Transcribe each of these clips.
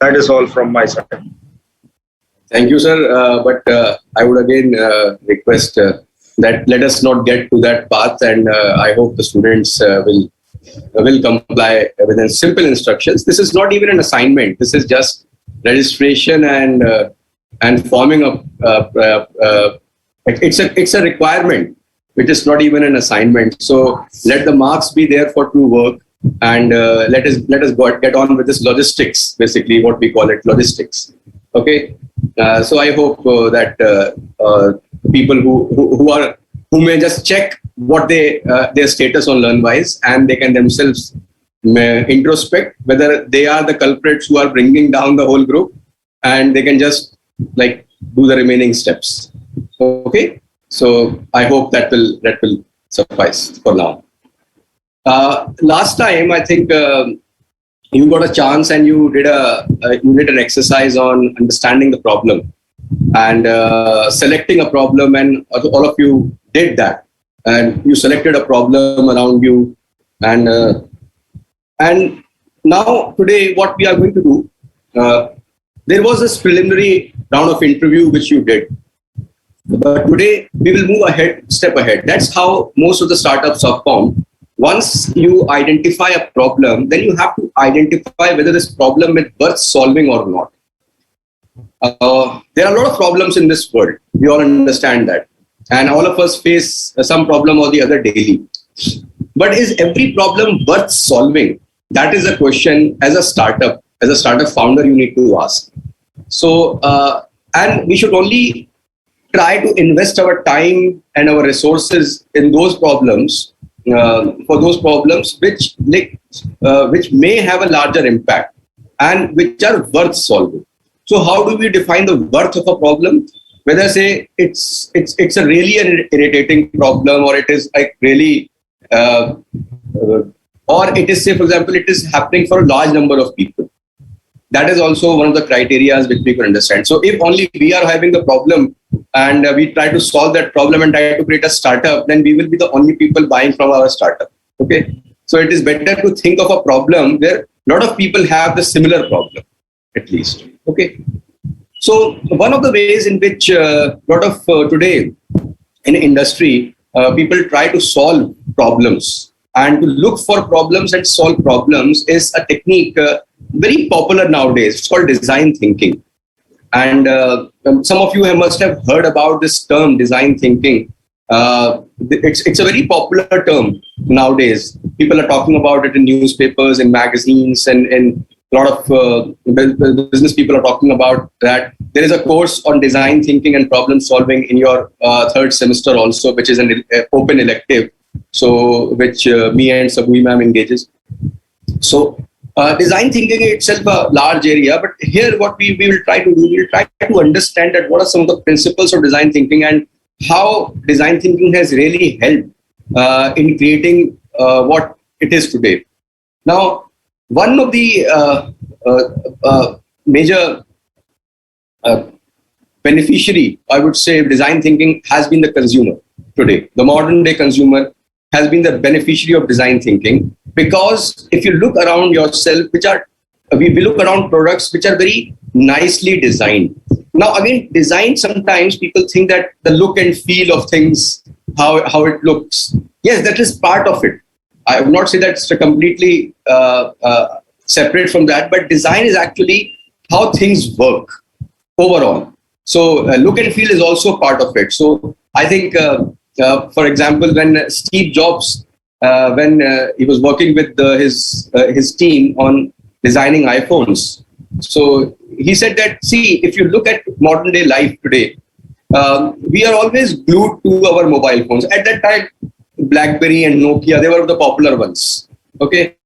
That is all from my side. Thank you, sir. But I would again request that let us not get to that path, and I hope the students will comply with the simple instructions. This is not even an assignment. This is just registration and forming up. It's a requirement. It is not even an assignment. So let the marks be there for true work, and let us get on with this logistics. Basically, what we call it, logistics. Okay. So I hope that people who may just check what their status on LearnWise, and they can themselves introspect whether they are the culprits who are bringing down the whole group, and they can just like do the remaining steps. Okay. So I hope that will suffice for now. Last time, I think you got a chance and you did an exercise on understanding the problem and selecting a problem, and all of you did that, and you selected a problem around you, and now today what we are going to do, there was this preliminary round of interview which you did. But today we will move step ahead. That's how most of the startups are formed. Once you identify a problem, then you have to identify whether this problem is worth solving or not. There are a lot of problems in this world. We all understand that. And all of us face some problem or the other daily. But is every problem worth solving? That is a question as a startup founder, you need to ask. So, and we should only try to invest our time and our resources in those problems, for those problems which may have a larger impact and which are worth solving. So how do we define the worth of a problem? Whether say it's a really an irritating problem, or it is like really, or it is, say for example, it is happening for a large number of people. That is also one of the criteria which we can understand. So if only we are having the problem and we try to solve that problem and try to create a startup, then we will be the only people buying from our startup. Okay. So it is better to think of a problem where a lot of people have the similar problem, at least. Okay. So one of the ways in which a lot of today in industry, people try to solve problems and to look for problems and solve problems is a technique very popular nowadays. It's called design thinking. And some of you must have heard about this term, design thinking. It's a very popular term nowadays. People are talking about it in newspapers, in magazines, and a lot of business people are talking about that. There is a course on design thinking and problem solving in your third semester also, which is an open elective. So which me and Sabui ma'am engages. So design thinking itself a large area, but here what we will try to do, we will try to understand that what are some of the principles of design thinking and how design thinking has really helped in creating what it is today. Now, one of the major beneficiary, I would say, of design thinking has been the consumer today. The modern day consumer has been the beneficiary of design thinking, because if you look around yourself, we look around products which are very nicely designed. Now again, design, sometimes people think that the look and feel of things, how it looks, yes, that is part of it. I would not say that's completely separate from that, but design is actually how things work overall. So look and feel is also part of it. So I think, for example, when Steve Jobs, when he was working with his team on designing iPhones, so he said that, see, if you look at modern day life today, we are always glued to our mobile phones. At that time, BlackBerry and Nokia, they were the popular ones. Okay.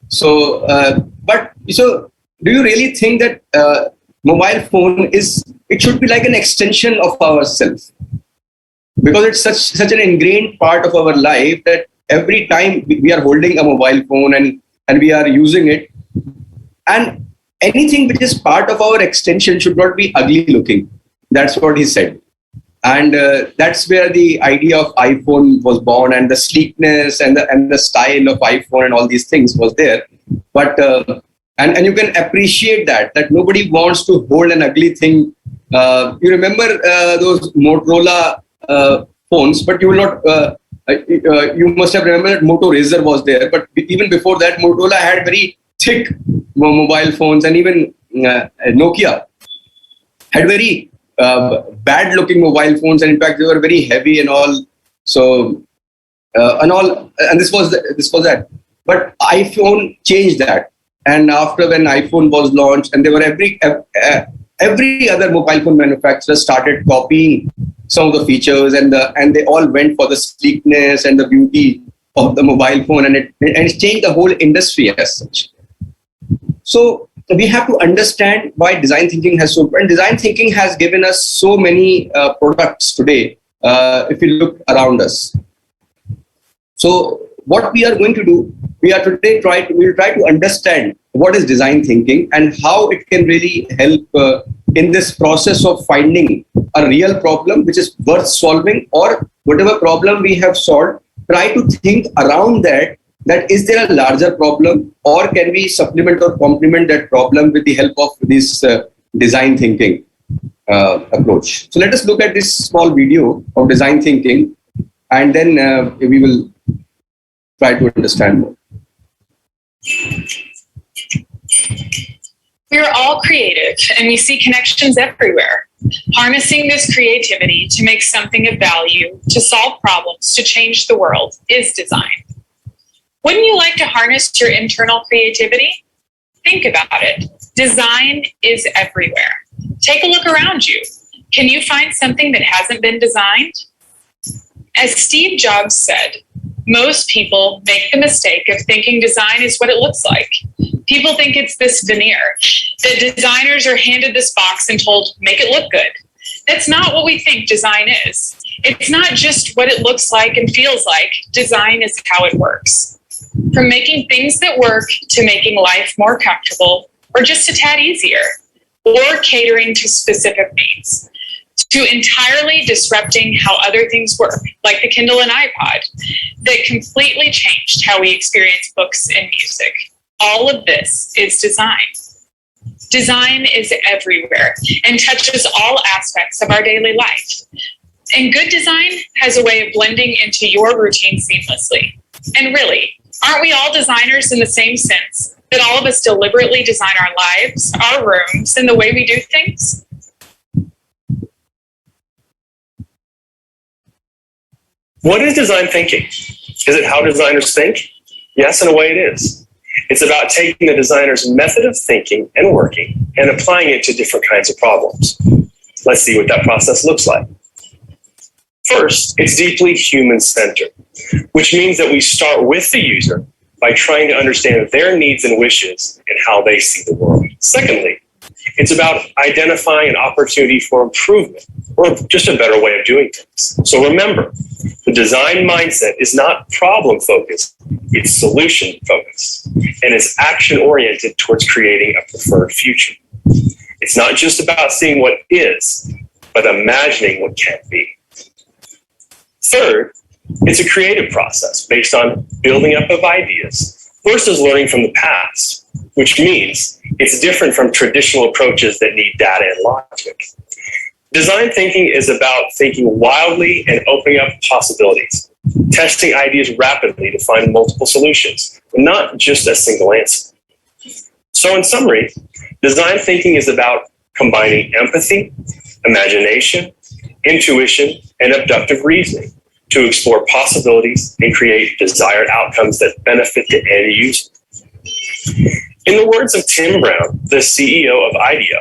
So, so do you really think that mobile phone it should be like an extension of ourselves? Because it's such an ingrained part of our life that every time we are holding a mobile phone and we are using it, and anything which is part of our extension should not be ugly looking. That's what he said. And that's where the idea of iPhone was born, and the sleekness and the style of iPhone and all these things was there. But And you can appreciate that nobody wants to hold an ugly thing. You remember those Motorola phones, but you will not. You must have remembered that Moto Razr was there, but even before that, Motorola had very thick mobile phones, and even Nokia had very bad-looking mobile phones, and in fact, they were very heavy and all. So and this was that. But iPhone changed that, and after when iPhone was launched, and there were every other mobile phone manufacturer started copying some of the features, and they all went for the sleekness and the beauty of the mobile phone, and it changed the whole industry as such. So we have to understand why design thinking has and design thinking has given us so many products today. If you look around us, so what we are going to do, we will try to understand what is design thinking and how it can really help in this process of finding a real problem which is worth solving, or whatever problem we have solved, try to think around that is there a larger problem, or can we supplement or complement that problem with the help of this design thinking approach. So let us look at this small video of design thinking, and then we will try to understand more. We are all creative, and we see connections everywhere. Harnessing this creativity to make something of value, to solve problems, to change the world is design. Wouldn't you like to harness your internal creativity? Think about it. Design is everywhere. Take a look around you. Can you find something that hasn't been designed? As Steve Jobs said, most people make the mistake of thinking design is what it looks like. People think it's this veneer, that designers are handed this box and told, make it look good. That's not what we think design is. It's not just what it looks like and feels like. Design is how it works. From making things that work to making life more comfortable or just a tad easier, or catering to specific needs, to entirely disrupting how other things work, like the Kindle and iPod, that completely changed how we experience books and music. All of this is design. Design is everywhere and touches all aspects of our daily life. And good design has a way of blending into your routine seamlessly. And really, aren't we all designers in the same sense that all of us deliberately design our lives, our rooms, and the way we do things? What is design thinking? Is it how designers think? Yes, in a way it is. It's about taking the designer's method of thinking and working and applying it to different kinds of problems. Let's see what that process looks like. First, it's deeply human-centered, which means that we start with the user by trying to understand their needs and wishes and how they see the world. Secondly, it's about identifying an opportunity for improvement or just a better way of doing things. So remember, the design mindset is not problem-focused, it's solution-focused, and it's action-oriented towards creating a preferred future. It's not just about seeing what is, but imagining what can be. Third, it's a creative process based on building up of ideas versus learning from the past, which means it's different from traditional approaches that need data and logic. Design thinking is about thinking wildly and opening up possibilities, testing ideas rapidly to find multiple solutions, not just a single answer. So in summary, design thinking is about combining empathy, imagination, intuition, and abductive reasoning to explore possibilities and create desired outcomes that benefit the end user. In the words of Tim Brown, the CEO of IDEO,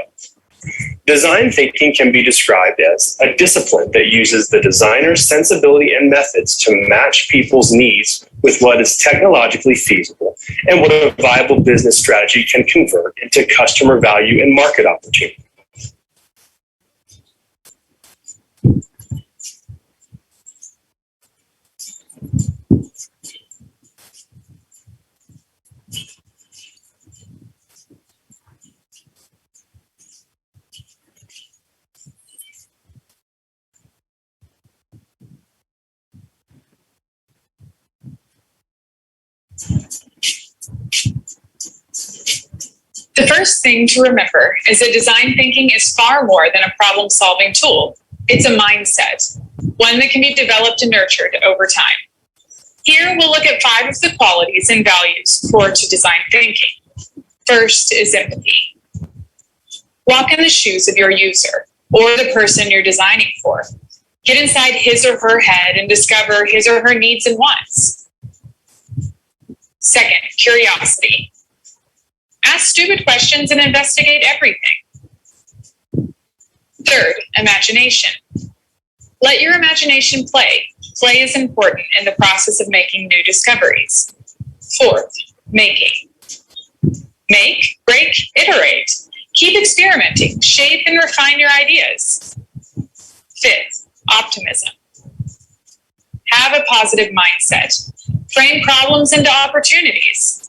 design thinking can be described as a discipline that uses the designer's sensibility and methods to match people's needs with what is technologically feasible and what a viable business strategy can convert into customer value and market opportunity. The first thing to remember is that design thinking is far more than a problem-solving tool. It's a mindset, one that can be developed and nurtured over time. Here, we'll look at 5 of the qualities and values core to design thinking. First is empathy. Walk in the shoes of your user or the person you're designing for. Get inside his or her head and discover his or her needs and wants. Second, curiosity. Ask stupid questions and investigate everything. Third, imagination. Let your imagination play. Play is important in the process of making new discoveries. Fourth, making. Make, break, iterate. Keep experimenting. Shape and refine your ideas. Fifth, optimism. Have a positive mindset. Frame problems into opportunities.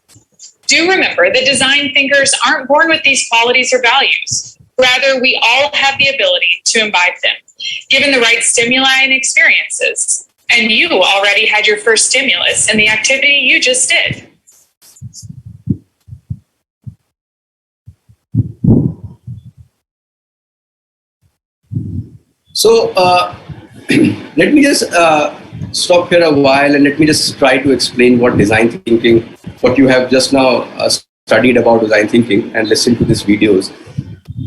Do remember that design thinkers aren't born with these qualities or values. Rather, we all have the ability to imbibe them, given the right stimuli and experiences. And you already had your first stimulus in the activity you just did. So let me just stop here a while and let me just try to explain what design thinking, what you have just now studied about design thinking and listened to these videos.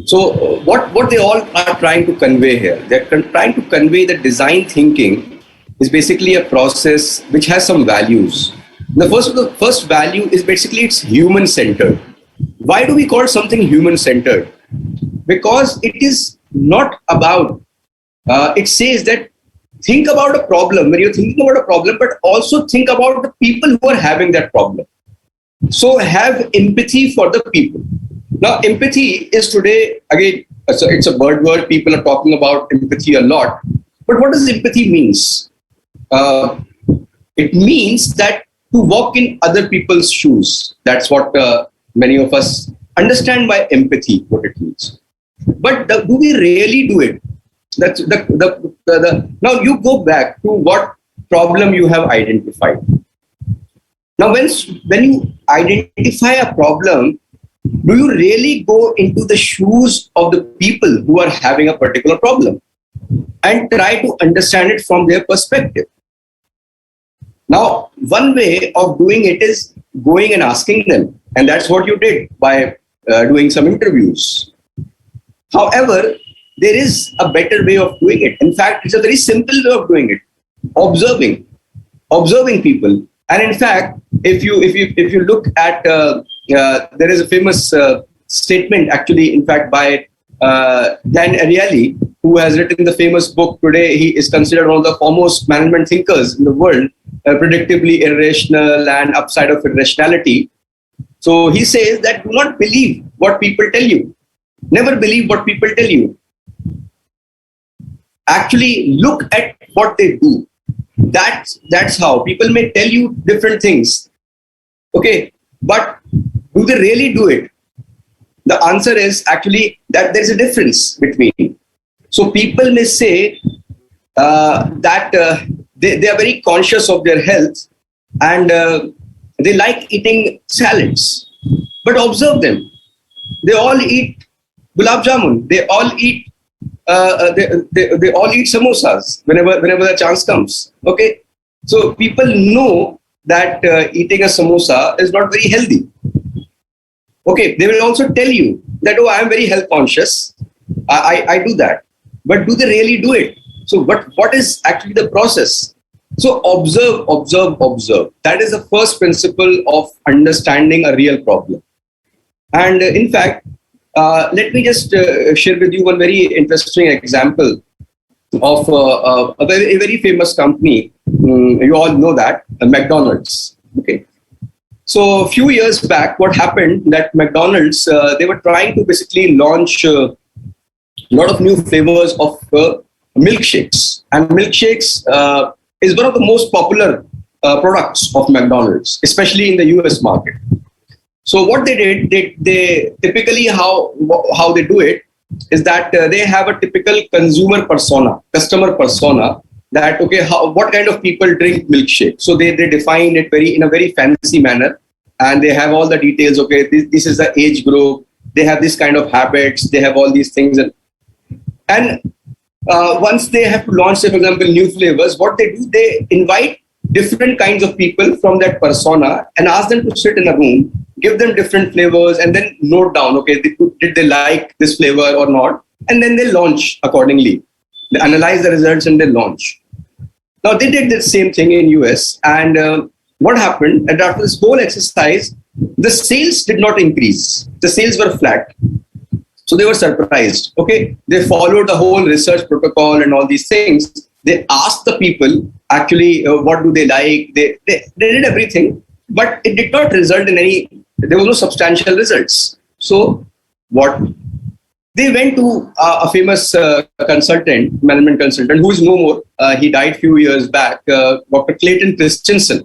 So what they all are trying to convey here, they're trying to convey that design thinking is basically a process which has some values. The first value is basically it's human-centered. Why do we call something human-centered? Because it is not about, it says that think about a problem, when you're thinking about a problem, but also think about the people who are having that problem. So have empathy for the people. Now, empathy is today, again, it's a bird word. People are talking about empathy a lot. But what does empathy means? It means that to walk in other people's shoes. That's what many of us understand by empathy, what it means. But do we really do it? That's now you go back to what problem you have identified. Now, when you identify a problem, do you really go into the shoes of the people who are having a particular problem and try to understand it from their perspective? Now, one way of doing it is going and asking them, and that's what you did by doing some interviews. However, there is a better way of doing it. In fact, it's a very simple way of doing it. Observing people. And in fact, if you look at, there is a famous statement actually, in fact, by Dan Ariely, who has written the famous book today. He is considered one of the foremost management thinkers in the world, predictably irrational and upside of irrationality. So he says that do not believe what people tell you. Never believe what people tell you. Actually, look at what they do. That's how people may tell you different things. Okay, but do they really do it? The answer is actually that there's a difference between. So people may say that they are very conscious of their health and they like eating salads. But observe them. They all eat gulab jamun. They all eat they all eat samosas whenever the chance comes. Okay, so people know that eating a samosa is not very healthy. Okay, they will also tell you that, oh, I am very health conscious. I do that. But do they really do it? So what is actually the process? So observe. That is the first principle of understanding a real problem. And in fact, let me just share with you one very interesting example of a very famous company. You all know that, McDonald's. Okay. So a few years back, what happened that McDonald's, they were trying to basically launch a lot of new flavors of milkshakes. And milkshakes is one of the most popular products of McDonald's, especially in the US market. So what they did, they typically how they do it is that they have a typical customer persona that, okay, what kind of people drink milkshake. So they define it in a very fancy manner, and they have all the details. Okay, this is the age group, they have this kind of habits, they have all these things. And once they have to launch, say, for example, new flavors, what they do, they invite different kinds of people from that persona and ask them to sit in a room, give them different flavors, and then note down, okay, did they like this flavor or not? And then they launch accordingly. They analyze the results and they launch. Now, they did the same thing in US. And what happened? And after this whole exercise, the sales did not increase. The sales were flat. So they were surprised. Okay, they followed the whole research protocol and all these things. They asked the people actually what do they like. They did everything, but it did not result in any. There was no substantial results. So what? They went to a famous consultant, management consultant, who is no more. He died a few years back, Dr. Clayton Christensen,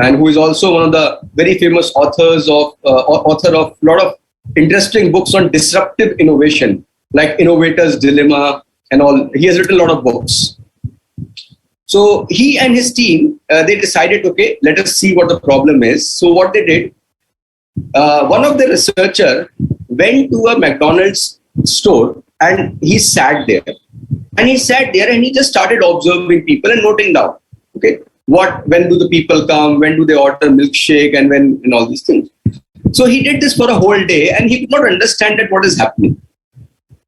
and who is also one of the very famous authors of author of a lot of interesting books on disruptive innovation, like Innovator's Dilemma and all. He has written a lot of books. So he and his team, they decided, okay, let us see what the problem is. So what they did, one of the researcher went to a McDonald's store and he sat there. And he sat there and he just started observing people and noting down, okay, when do the people come, when do they order milkshake, and when, and all these things. So he did this for a whole day and he could not understand that what is happening.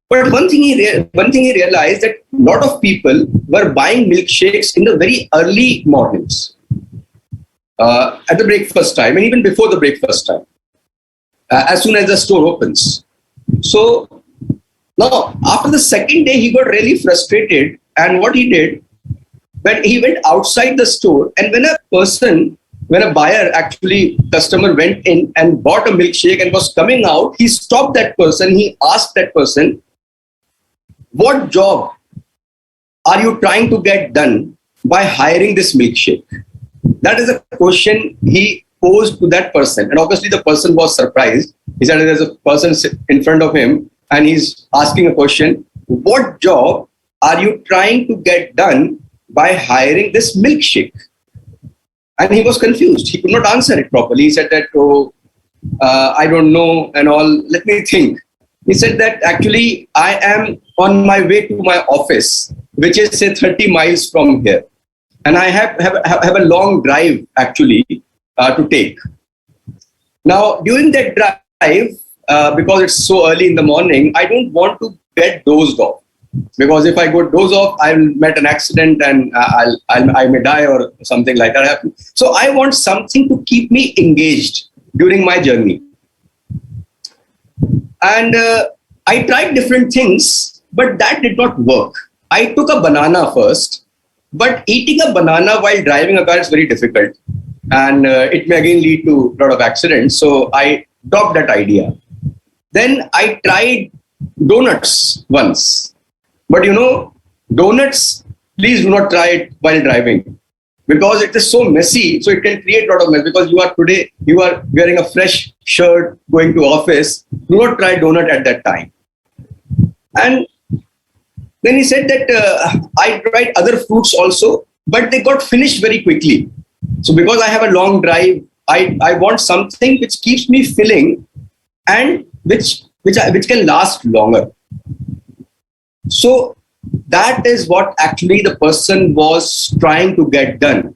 But one thing he realized, that a lot of people were buying milkshakes in the very early mornings, at the breakfast time, and even before the breakfast time, as soon as the store opens. So now, after the second day, he got really frustrated. And what he did, when he went outside the store, and when a buyer, actually customer, went in and bought a milkshake and was coming out, he stopped that person. He asked that person, what job are you trying to get done by hiring this milkshake? That is a question he posed to that person. And obviously the person was surprised. He said, there's a person in front of him and he's asking a question, what job are you trying to get done by hiring this milkshake? And he was confused. He could not answer it properly. He said that, I don't know and all. Let me think. He said that actually I am on my way to my office, which is say 30 miles from here. And I have a long drive actually to take. Now, during that drive, because it's so early in the morning, I don't want to get dozed off. Because if I go doze off, I'll met an accident and I may die or something like that happen. So I want something to keep me engaged during my journey. And I tried different things, but that did not work. I took a banana first, but eating a banana while driving a car is very difficult. And it may again lead to a lot of accidents. So I dropped that idea. Then I tried donuts once. But you know, donuts, please do not try it while driving because it is so messy. So it can create a lot of mess because you are wearing a fresh shirt going to office. Do not try donut at that time. And then he said that I tried other fruits also, but they got finished very quickly. So because I have a long drive, I want something which keeps me filling and which can last longer. So that is what actually the person was trying to get done.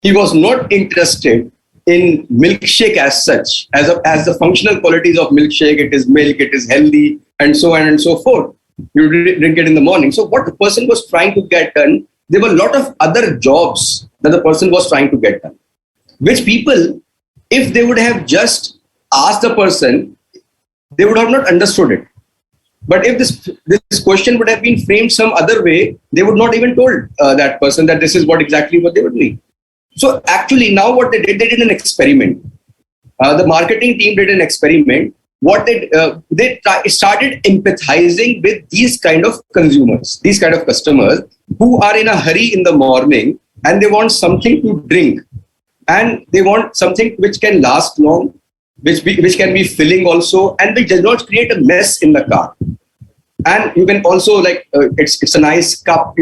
He was not interested in milkshake as such, as the functional qualities of milkshake. It is milk, it is healthy, and so on and so forth. You drink it in the morning. So what the person was trying to get done, there were a lot of other jobs that the person was trying to get done, which people, if they would have just asked the person, they would have not understood it. But if this question would have been framed some other way, they would not even told that person that this is exactly what they were doing. So actually now what they did an experiment. The marketing team did an experiment. What they started empathizing with these kind of consumers, these kind of customers who are in a hurry in the morning and they want something to drink and they want something which can last long, which can be filling also, and which does not create a mess in the car. And you can also it's a nice cup,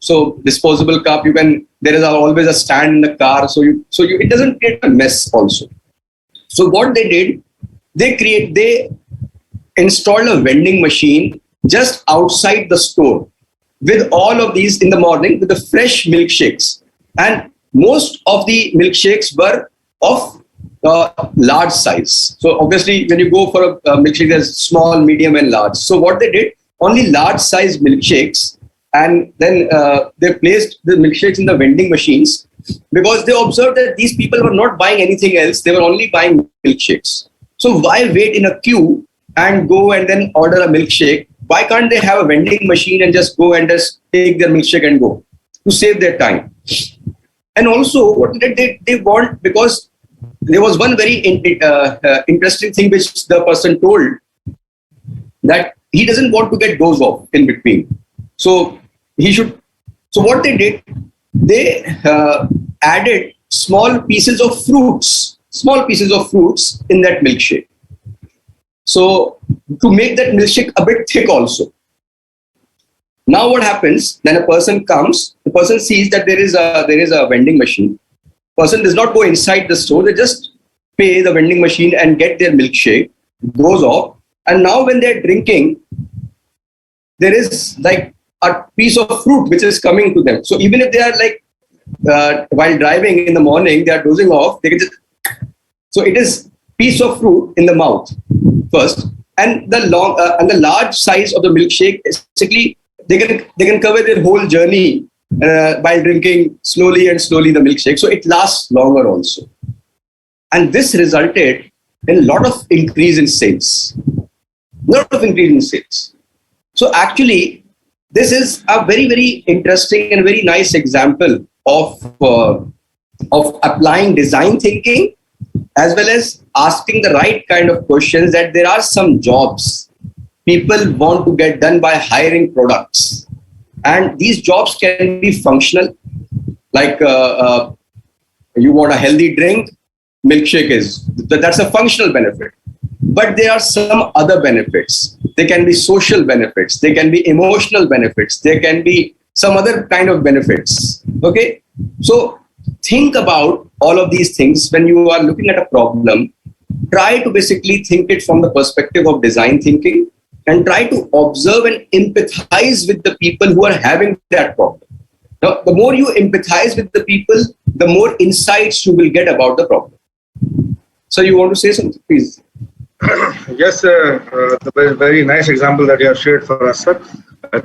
so disposable cup. There is always a stand in the car, so it doesn't create a mess also. So what they did, they installed a vending machine just outside the store with all of these in the morning with the fresh milkshakes. And most of the milkshakes were of large size. So obviously, when you go for a milkshake, there's small, medium, and large. So what they did, only large size milkshakes, and then they placed the milkshakes in the vending machines because they observed that these people were not buying anything else. They were only buying milkshakes. So why wait in a queue and go and then order a milkshake? Why can't they have a vending machine and just go and just take their milkshake and go to save their time? And also, what did they want? Because there was one very interesting thing which the person told, that he doesn't want to get dozed off in between. So he should. So what they did, they added small pieces of fruits in that milkshake. So to make that milkshake a bit thick also. Now what happens, then a person comes, the person sees that there is a vending machine. Person does not go inside the store, they just pay the vending machine and get their milkshake, goes off. And now when they're drinking, there is like a piece of fruit which is coming to them. So even if they are like, while driving in the morning, they are dozing off, they can just, so it is piece of fruit in the mouth first. And the large size of the milkshake, basically, they can cover their whole journey by drinking slowly the milkshake. So it lasts longer also. And this resulted in a lot of increase in sales. So actually, this is a very, very interesting and very nice example of applying design thinking as well as asking the right kind of questions, that there are some jobs people want to get done by hiring products. And these jobs can be functional, like you want a healthy drink, milkshake that's a functional benefit. But there are some other benefits. They can be social benefits. They can be emotional benefits. There can be some other kind of benefits. Okay. So think about all of these things when you are looking at a problem. Try to basically think it from the perspective of design thinking and try to observe and empathize with the people who are having that problem. Now, the more you empathize with the people, the more insights you will get about the problem. So you want to say something, please? Yes, the very, very nice example that you have shared for us, sir.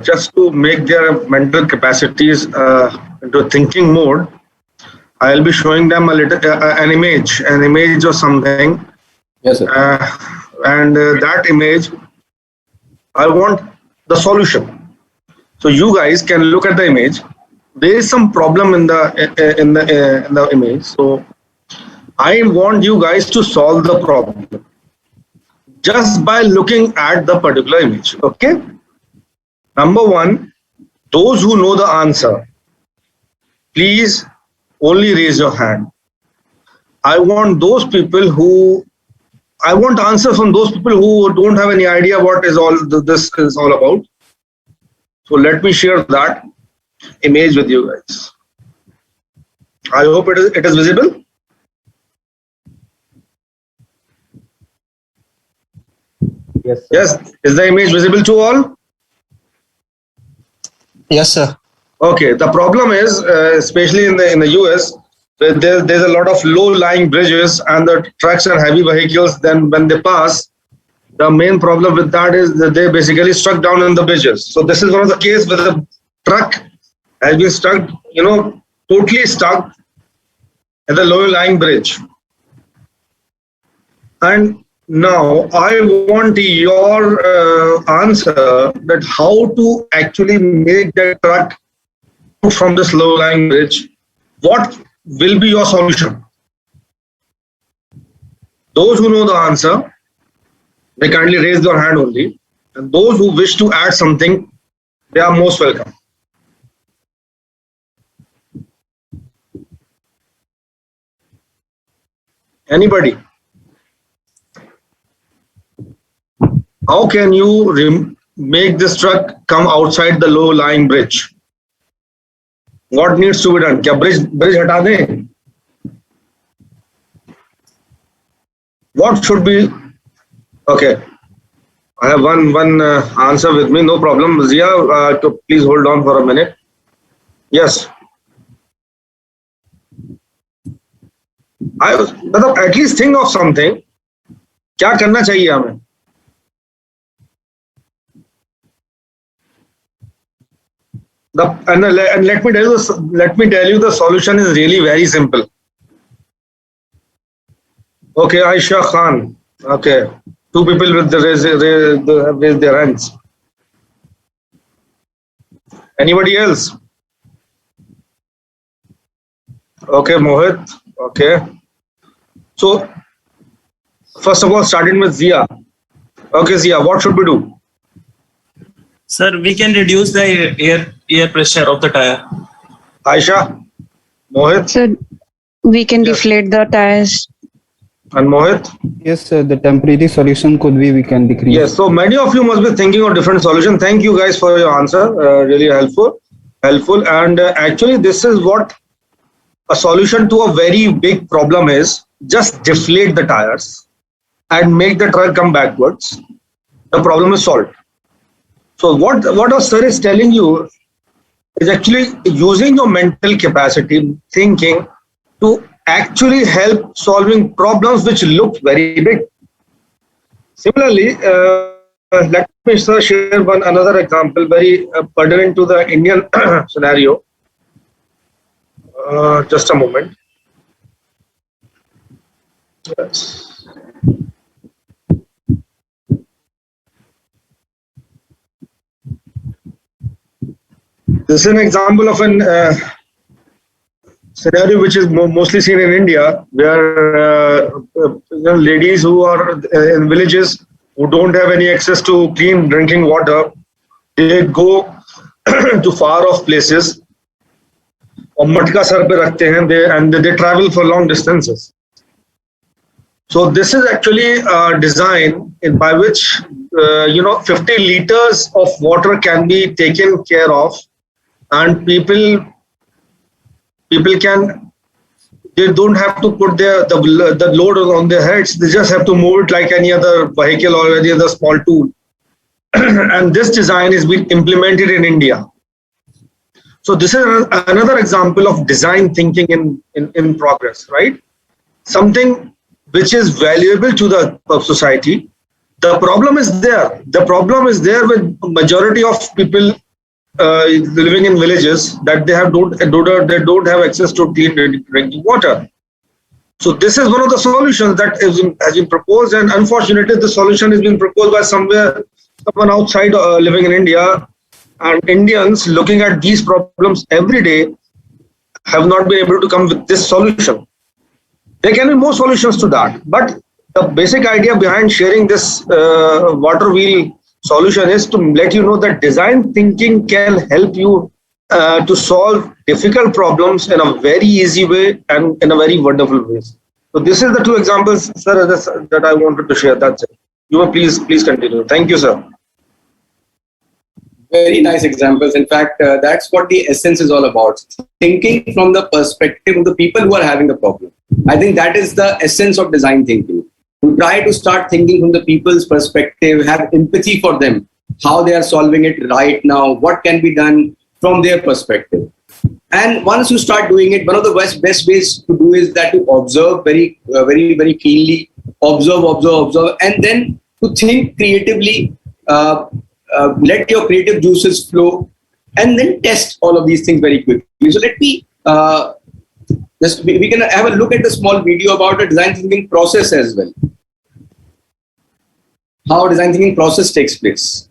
Just to make their mental capacities into thinking mode, I'll be showing them an image of something. Yes, sir. And that image, I want the solution. So you guys can look at the image. There is some problem in the image. So I want you guys to solve the problem just by looking at the particular image. Okay. Number one, those who know the answer, please only raise your hand. I want answers from those people who don't have any idea what this is all about. So let me share that image with you guys. I hope it is visible. Yes, sir. Yes, is the image visible to all? Yes, sir. Okay, the problem is, especially in the US, there's a lot of low-lying bridges and the trucks and heavy vehicles, then when they pass, the main problem with that is that they basically stuck down in the bridges. So this is one of the cases where the truck has been stuck, totally stuck at the low-lying bridge. And now I want your answer that how to actually make the truck from this low-lying bridge. What will be your solution? Those who know the answer, they kindly raise their hand only. And those who wish to add something, they are most welcome. Anybody? How can you make this truck come outside the low-lying bridge? What needs to be done? Kya bridge hata dein? What should be? Okay. I have one answer with me. No problem. Zia, please hold on for a minute. Yes. मतलब at least think of something. क्या करना चाहिए हमें? And let me tell you the solution is really very simple. Okay, Aisha Khan. Okay, two people with the raise their hands. Anybody else? Okay, Mohit. Okay. So first of all, starting with Zia. Okay, Zia, what should we do? Sir, we can reduce the air pressure of the tire. Aisha, Mohit, So we can Yes. deflate the tires. and Mohit. Yes, sir. The temporary solution could be we can decrease. Yes, so many of you must be thinking of different solutions. Thank you guys for your answer. Really helpful. And actually, this is what a solution to a very big problem is. Just deflate the tires and make the truck come backwards. The problem is solved. So what our sir is telling you is actually using your mental capacity, thinking, to actually help solving problems which look very big. Similarly, let me share another example, very pertinent to the Indian scenario. Just a moment. Yes. This is an example of an scenario which is mostly seen in India, where ladies who are in villages who don't have any access to clean drinking water, they go to far off places और मटका sir पे रखते हैं, and they travel for long distances. So this is actually a design by which 50 liters of water can be taken care of, and people can, they don't have to put the load on their heads. They just have to move it like any other vehicle or any other small tool. And this design is being implemented in India. So this is another example of design thinking in progress, right? Something which is valuable to the society. The problem is there. The problem is there with majority of people living in villages, that they don't have access to clean drinking water. So this is one of the solutions that has been proposed, and unfortunately the solution is being proposed by someone outside living in India, and Indians looking at these problems every day have not been able to come with this solution. There can be more solutions to that, but the basic idea behind sharing this water wheel solution is to let you know that design thinking can help you to solve difficult problems in a very easy way and in a very wonderful way. So this is the two examples, sir, that I wanted to share. That's it. You may please continue. Thank you, sir. Very nice examples. In fact, that's what the essence is all about. Thinking from the perspective of the people who are having the problem. I think that is the essence of design thinking. We try to start thinking from the people's perspective, have empathy for them, how they are solving it right now, what can be done from their perspective. And once you start doing it, one of the best ways to do is that to observe very keenly, observe, and then to think creatively, let your creative juices flow, and then test all of these things very quickly. So let me we can have a look at a small video about the design thinking process as well. How design thinking process takes place.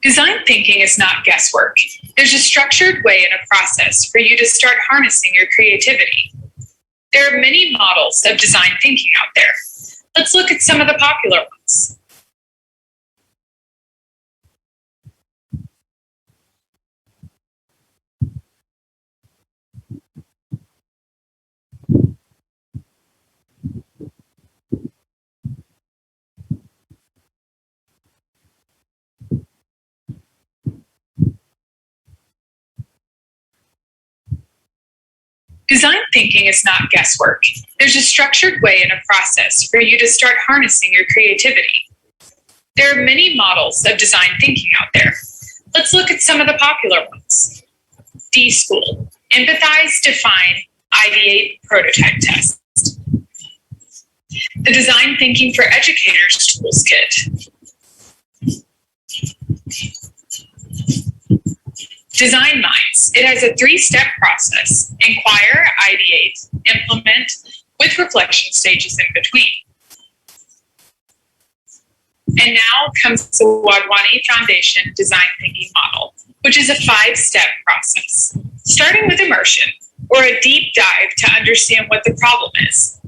Design thinking is not guesswork. There's a structured way and a process for you to start harnessing your creativity. There are many models of design thinking out there. Let's look at some of the popular ones. Design thinking is not guesswork. There's a structured way and a process for you to start harnessing your creativity. There are many models of design thinking out there. Let's look at some of the popular ones. D School: empathize, define, ideate, prototype, test. The Design Thinking for Educators Tools Kit. Design Minds. It has a 3-step process: inquire, ideate, implement, with reflection stages in between. And now comes the Guadaluani Foundation Design Thinking Model, which is a 5-step process, starting with immersion, or a deep dive to understand what the problem is.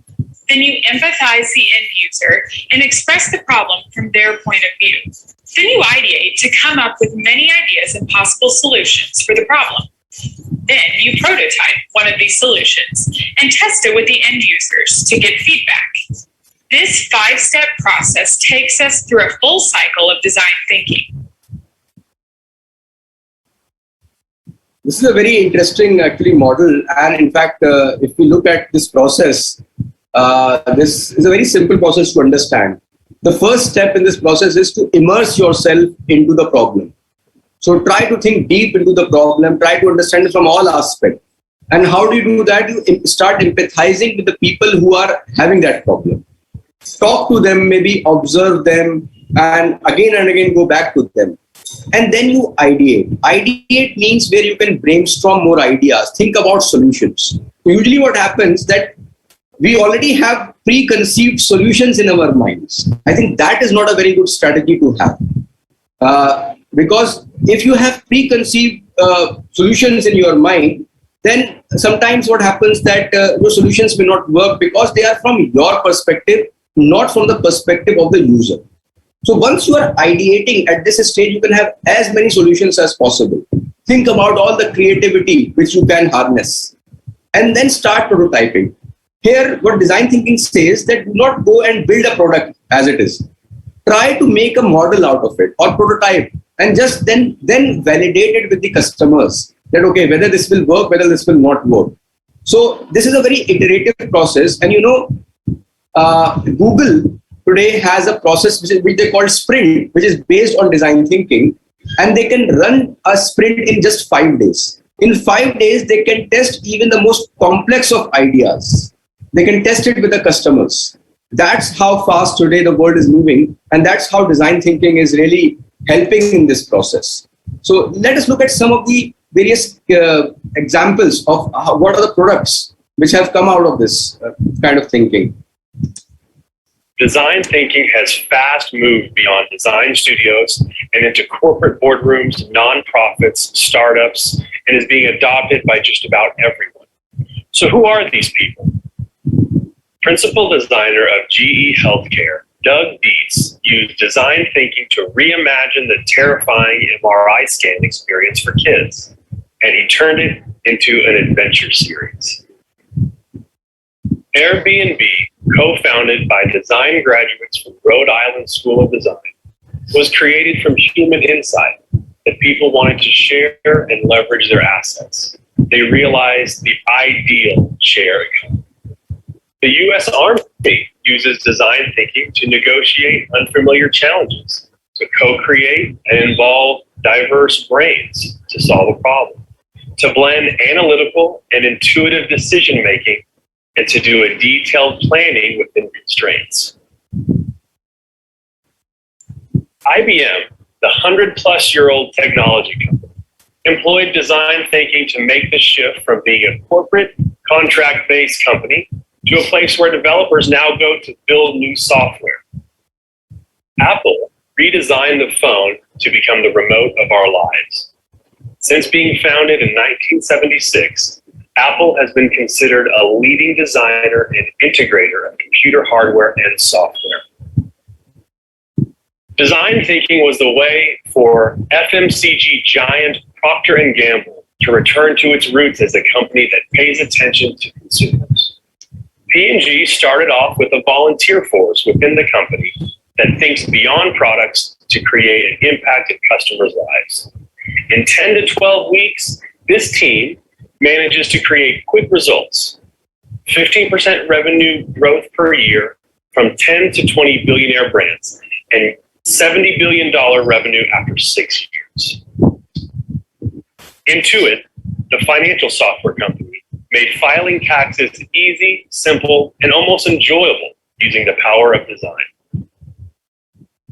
Then you empathize the end user and express the problem from their point of view. Then you ideate to come up with many ideas and possible solutions for the problem. Then you prototype one of these solutions and test it with the end users to get feedback. This 5-step process takes us through a full cycle of design thinking. This is a very interesting actually model, and in fact, if we look at this process, this is a very simple process to understand. The first step in this process is to immerse yourself into the problem. So try to think deep into the problem, try to understand it from all aspects. And how do you do that? You start empathizing with the people who are having that problem. Talk to them, maybe observe them, and again go back to them. And then you ideate. Ideate means where you can brainstorm more ideas, think about solutions. Usually what happens that we already have preconceived solutions in our minds. I think that is not a very good strategy to have. Because if you have preconceived solutions in your mind, then sometimes what happens that your solutions may not work because they are from your perspective, not from the perspective of the user. So once you are ideating at this stage, you can have as many solutions as possible. Think about all the creativity which you can harness, and then start prototyping. Here, what design thinking says that do not go and build a product as it is. Try to make a model out of it or prototype, and just then validate it with the customers that, okay, whether this will work, whether this will not work. So this is a very iterative process. And Google today has a process which they call sprint, which is based on design thinking, and they can run a sprint in just 5 days. In 5 days, they can test even the most complex of ideas. They can test it with the customers. That's how fast today the world is moving, and that's how design thinking is really helping in this process. So let us look at some of the various examples of what are the products which have come out of this kind of thinking. Design thinking has fast moved beyond design studios and into corporate boardrooms, nonprofits, startups, and is being adopted by just about everyone. So who are these people? Principal designer of GE Healthcare, Doug Dietz, used design thinking to reimagine the terrifying MRI scan experience for kids, and he turned it into an adventure series. Airbnb, co-founded by design graduates from Rhode Island School of Design, was created from human insight that people wanted to share and leverage their assets. They realized the ideal share economy. The U.S. Army uses design thinking to negotiate unfamiliar challenges, to co-create and involve diverse brains to solve a problem, to blend analytical and intuitive decision-making, and to do a detailed planning within constraints. IBM, the 100-plus-year-old technology company, employed design thinking to make the shift from being a corporate, contract-based company to a place where developers now go to build new software. Apple redesigned the phone to become the remote of our lives. Since being founded in 1976, Apple has been considered a leading designer and integrator of computer hardware and software. Design thinking was the way for FMCG giant Procter & Gamble to return to its roots as a company that pays attention to consumers. P&G started off with a volunteer force within the company that thinks beyond products to create an impact in customers' lives. In 10 to 12 weeks, this team manages to create quick results, 15% revenue growth per year from 10 to 20 billionaire brands, and $70 billion revenue after 6 years. Intuit, the financial software company, made filing taxes easy, simple, and almost enjoyable using the power of design.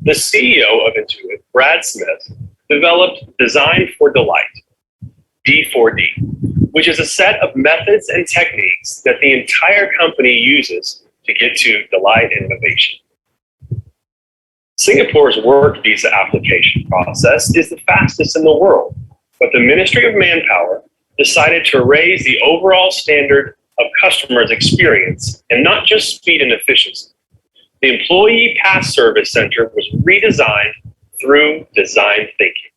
The CEO of Intuit, Brad Smith, developed Design for Delight, D4D, which is a set of methods and techniques that the entire company uses to get to delight and innovation. Singapore's work visa application process is the fastest in the world, but the Ministry of Manpower decided to raise the overall standard of customers' experience and not just speed and efficiency. The Employee Pass Service Center was redesigned through design thinking.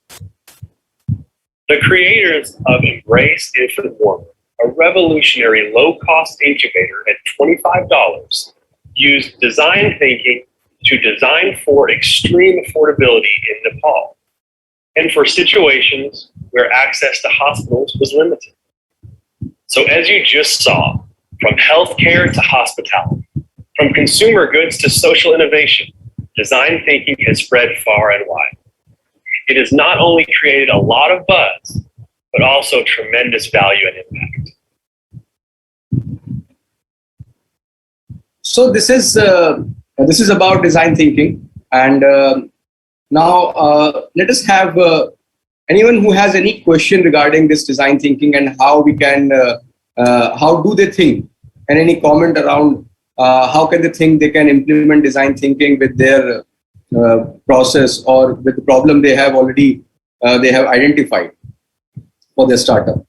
The creators of Embrace Infant Warmer, a revolutionary low-cost incubator at $25, used design thinking to design for extreme affordability in Nepal and for situations where access to hospitals was limited. So as you just saw, from healthcare to hospitality, from consumer goods to social innovation, design thinking has spread far and wide. It has not only created a lot of buzz, but also tremendous value and impact. So this is about design thinking, and now let us have anyone who has any question regarding this design thinking and how we can, how do they think, and any comment around how can they think they can implement design thinking with their process or with the problem they have already they have identified for their startup.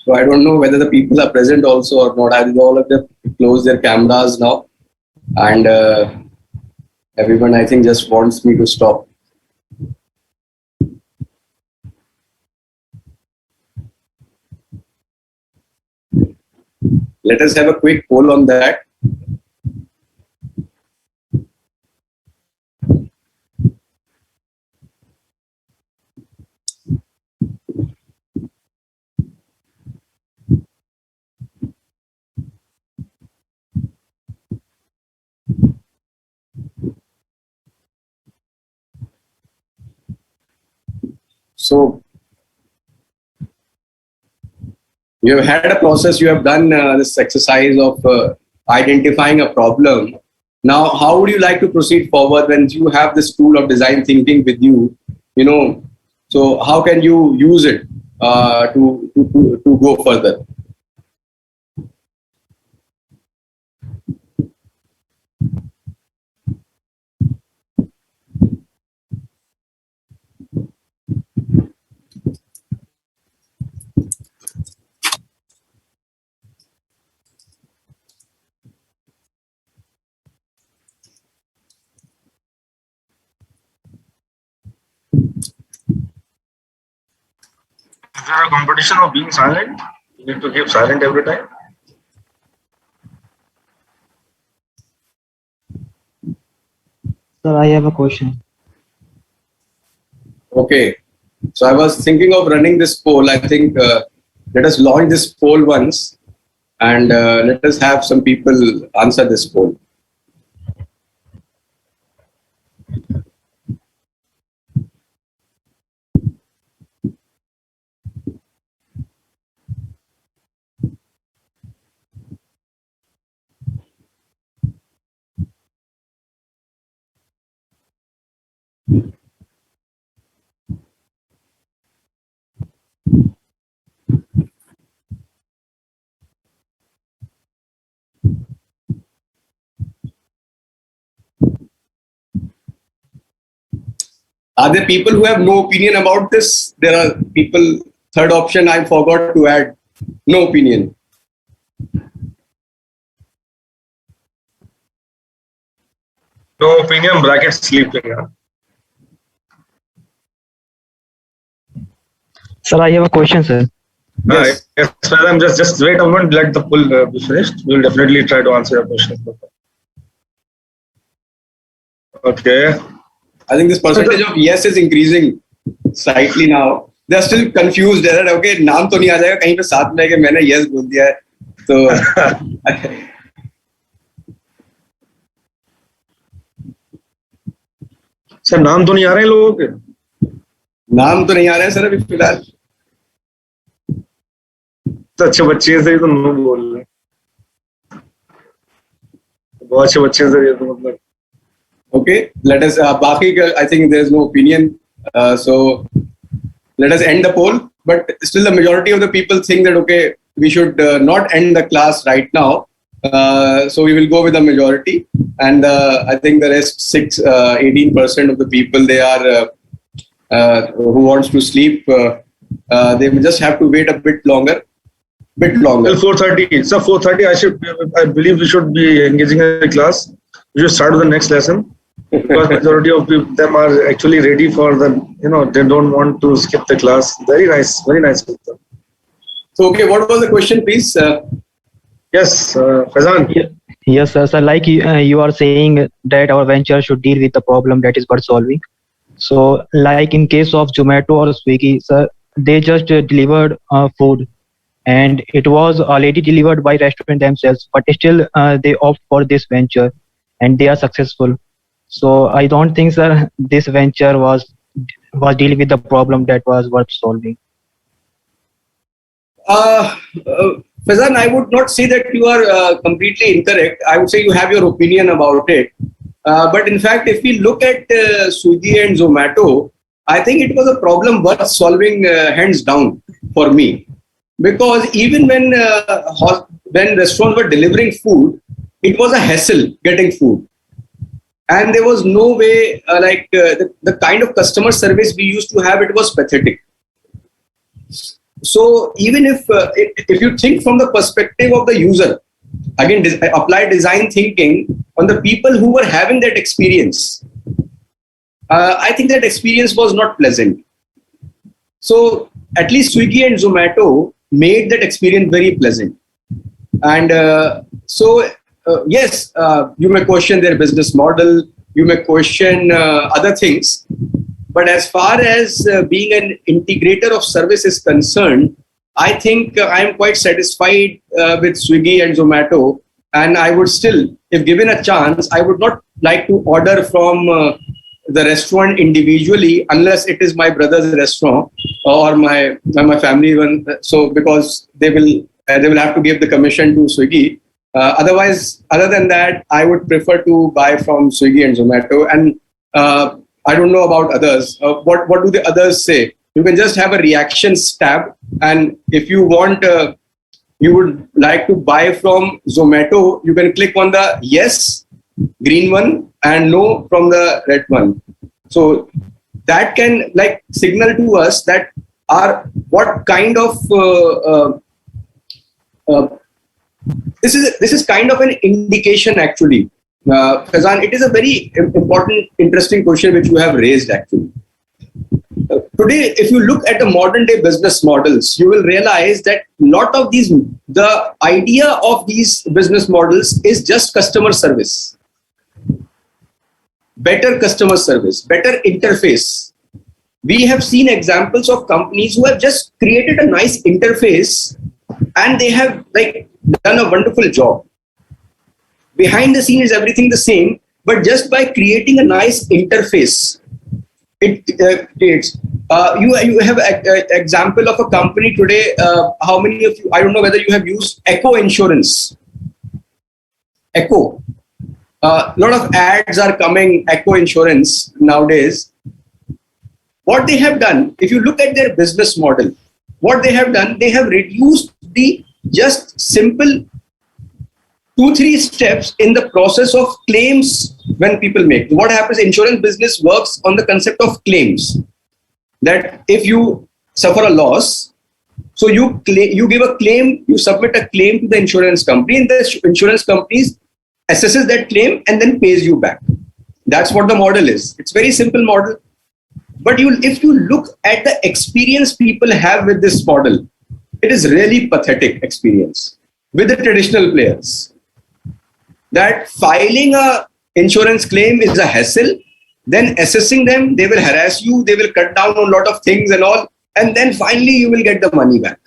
So I don't know whether the people are present also or not. I think all of them close their cameras now, and everyone I think just wants me to stop. Let us have a quick poll on that. So you have had a process, you have done this exercise of identifying a problem. Now, how would you like to proceed forward when you have this tool of design thinking with you? You know, so how can you use it to go further? Is there a competition of being silent? You need to keep silent every time. Sir, I have a question. Okay, so I was thinking of running this poll. I think let us launch this poll once, and let us have some people answer this poll. Are there people who have no opinion about this? There are people, third option I forgot to add, no opinion. No opinion, bracket sleeping. Sir, I have a question, sir. Yes. Yes, Faizan, just wait a moment. Let the poll be finished. We'll definitely try to answer your question. Okay. I think this percentage of yes is increasing slightly now. They are still confused. They're like, okay, नाम तो नहीं आ जाएगा कहीं पे साथ में कि मैंने yes बोल दिया है. तो सर नाम तो नहीं आ रहे हैं लोगों के. नाम तो नहीं आ रहे हैं सर अभी फिलहाल. तो अच्छे बच्चे से ही तो नो बोल रहे हैं. बहुत अच्छे बच्चे से ये तो मतलब. Okay, let us. बाकी I think there is no opinion. So let us end the poll. But still, the majority of the people think that okay, we should not end the class right now. So we will go with the majority, and I think the rest 18% of the people they are who wants to sleep. They will just have to wait a bit longer. Till 4:30. So 4:30, I believe we should be engaging in the class. We should start with the next lesson because majority of them are actually ready for the. They don't want to skip the class. Very nice. So okay, what was the question, please? Yes, Faizan. Yes, sir. So like you are saying that our venture should deal with the problem that is worth solving. So like in case of Zomato or Swiggy, sir, they just delivered food. And it was already delivered by restaurant themselves, but still they opt for this venture and they are successful. So I don't think, sir, this venture was dealing with the problem that was worth solving. Faizan, I would not say that you are completely incorrect. I would say you have your opinion about it. But in fact, if we look at Swiggy and Zomato, I think it was a problem worth solving hands down for me. Because even when restaurants were delivering food, it was a hassle getting food. And there was no way, the kind of customer service we used to have, it was pathetic. So even if you think from the perspective of the user, again, apply design thinking on the people who were having that experience, I think that experience was not pleasant. So at least Swiggy and Zomato made that experience very pleasant. And yes, you may question their business model, you may question other things, but as far as being an integrator of service is concerned, I think I am quite satisfied with Swiggy and Zomato, and I would still, if given a chance, I would not like to order from the restaurant individually unless it is my brother's restaurant or my family one. So because they will have to give the commission to Swiggy. Otherwise, other than that, I would prefer to buy from Swiggy and Zomato. And I don't know about others. What do the others say? You can just have a reactions tab, and if you want, you would like to buy from Zomato, you can click on the yes green one and no from the red one. So that can signal to us that what kind of this is kind of an indication actually. Faizan, it is a very important, interesting question which you have raised actually. Today, if you look at the modern day business models, you will realize that lot of the idea of these business models is just customer service. Better customer service, better interface. We have seen examples of companies who have just created a nice interface and they have done a wonderful job. Behind the scene is everything the same, but just by creating a nice interface, it creates. You have an example of a company today. How many of you, I don't know whether you have used Echo Insurance. Echo. A lot of ads are coming, Echo Insurance nowadays. What they have done, if you look at their business model, what they have done, they have reduced the just simple 2-3 steps in the process of claims when people make. What happens, insurance business works on the concept of claims. That if you suffer a loss, so you give a claim, you submit a claim to the insurance company, and the insurance company assesses that claim and then pays you back. That's what the model is. It's very simple model. But if you look at the experience people have with this model, it is really pathetic experience with the traditional players. That filing a insurance claim is a hassle. Then assessing them, they will harass you, they will cut down on a lot of things and all, and then finally you will get the money back.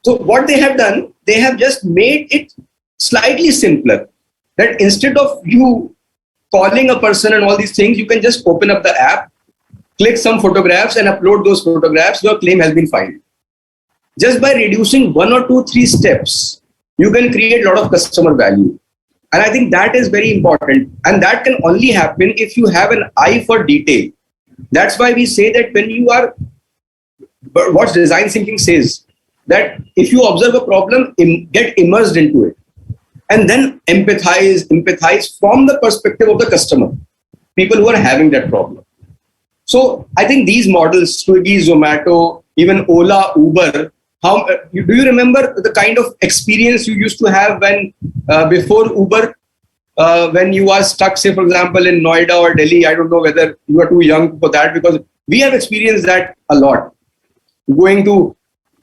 So what they have done, they have just made it slightly simpler. That instead of you calling a person and all these things, you can just open up the app, click some photographs and upload those photographs, your claim has been filed. Just by reducing 1 or 2, 3 steps, you can create a lot of customer value. And I think that is very important. And that can only happen if you have an eye for detail. That's why we say that when you are, what design thinking says, that if you observe a problem, get immersed into it. And then empathize from the perspective of the customer, people who are having that problem. So I think these models, Swiggy, Zomato, even Ola, Uber, do you remember the kind of experience you used to have when before Uber, when you are stuck, say for example in Noida or Delhi? I don't know whether you are too young for that, because we have experienced that a lot. Going to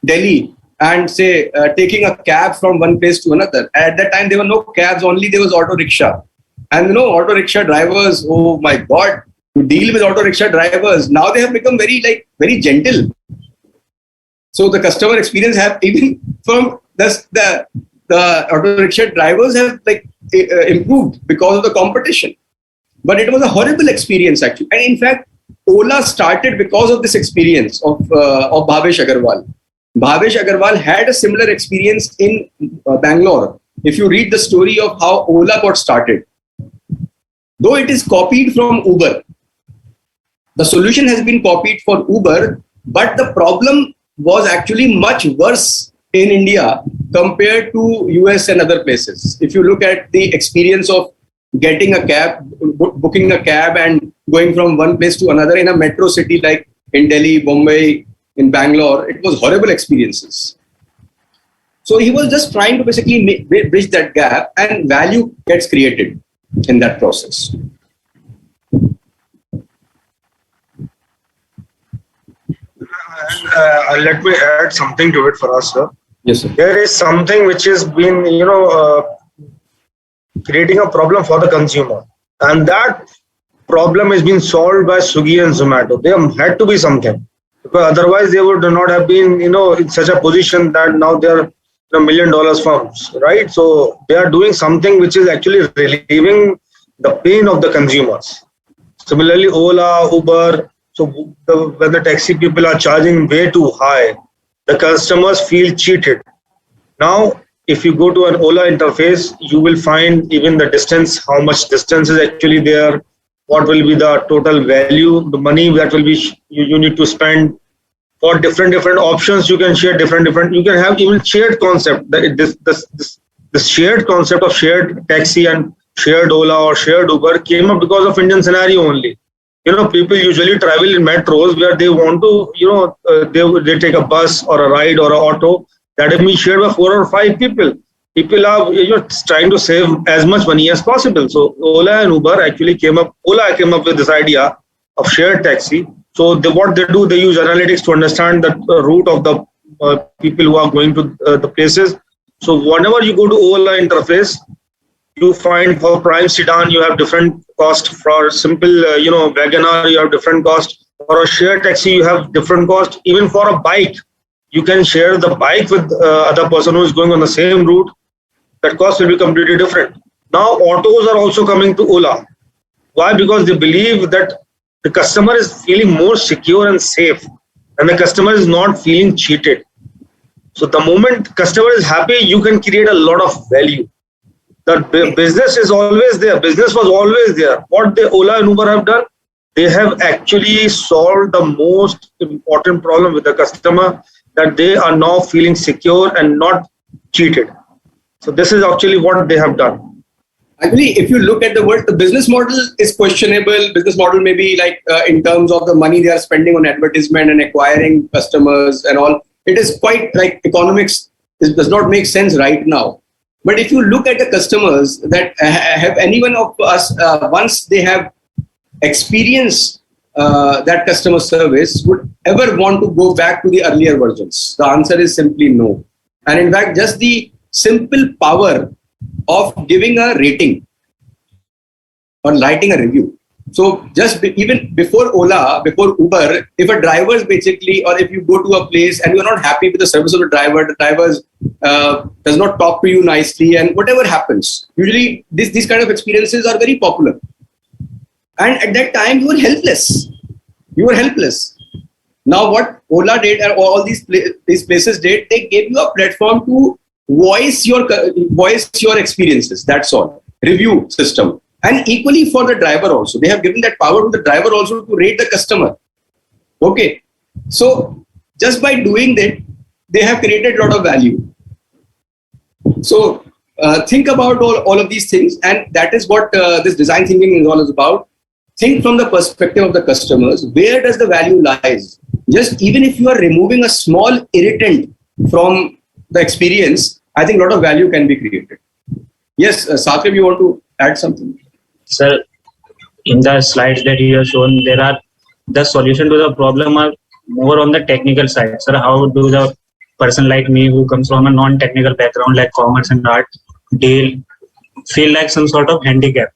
Delhi and say taking a cab from one place to another. At that time there were no cabs, only there was auto rickshaw. And you know, auto rickshaw drivers, oh my God, to deal with auto rickshaw drivers, now they have become very gentle. So the customer experience have, even from the auto rickshaw drivers have improved because of the competition. But it was a horrible experience actually. And in fact, Ola started because of this experience of Bhavesh Agarwal. Bhavesh Agarwal had a similar experience in Bangalore. If you read the story of how Ola got started, though it is copied from Uber, the solution has been copied for Uber, but the problem was actually much worse in India compared to US and other places. If you look at the experience of getting a cab, booking a cab and going from one place to another in a metro city like in Delhi, Bombay, in Bangalore, it was horrible experiences. So he was just trying to basically bridge that gap, and value gets created in that process. And let me add something to it for us, sir. Yes, sir. There is something which has been, creating a problem for the consumer, and that problem has been solved by Swiggy and Zomato. There had to be something, because otherwise they would not have been, in such a position that now they are $1 million firms, right? So they are doing something which is actually relieving the pain of the consumers. Similarly, Ola, Uber. So when the taxi people are charging way too high, the customers feel cheated. Now, if you go to an Ola interface, you will find even the distance, how much distance is actually there, what will be the total value, the money that will be you need to spend. For different options, you can share different. You can have even shared concept. This shared concept of shared taxi and shared Ola or shared Uber came up because of Indian scenario only. People usually travel in metros where they want to, they take a bus or a ride or an auto that has been shared by 4 or 5 people. People are trying to save as much money as possible. So Ola and Uber actually came up with this idea of shared taxi. So what they do, they use analytics to understand the route of the people who are going to the places. So whenever you go to Ola interface, you find for prime sedan, you have different cost. For simple, WagonR, you have different cost. For a shared taxi, you have different cost. Even for a bike, you can share the bike with other person who is going on the same route. That cost will be completely different. Now, autos are also coming to Ola. Why? Because they believe that the customer is feeling more secure and safe, and the customer is not feeling cheated. So the moment customer is happy, you can create a lot of value. The business is always there. Business was always there. What the Ola and Uber have done, they have actually solved the most important problem with the customer, that they are now feeling secure and not cheated. So this is actually what they have done. Actually, if you look at the word, the business model is questionable. Business model may be in terms of the money they are spending on advertisement and acquiring customers and all. It is quite economics. It does not make sense right now. But if you look at the customers, that have anyone of us, once they have experience that customer service would ever want to go back to the earlier versions? The answer is simply no. And in fact, just the simple power of giving a rating or writing a review. So just even before Ola, before Uber, if a driver's basically, or if you go to a place and you're not happy with the service of the driver does not talk to you nicely, and whatever happens, usually these kind of experiences are very popular. And at that time, you were helpless. You were helpless. Now, what Ola did, and all these places did, they gave you a platform to voice your experiences. That's all. Review system. And equally for the driver also. They have given that power to the driver also to rate the customer. Okay. So, just by doing that, they have created a lot of value. So, think about all of these things. And that is what this design thinking is all about. Think from the perspective of the customers. Where does the value lies? Just even if you are removing a small irritant from the experience, I think a lot of value can be created. Yes, Sathib, you want to add something? Sir, in the slides that you have shown, there are the solution to the problem are more on the technical side. Sir, how do the person like me who comes from a non-technical background like commerce and art feel like some sort of handicap?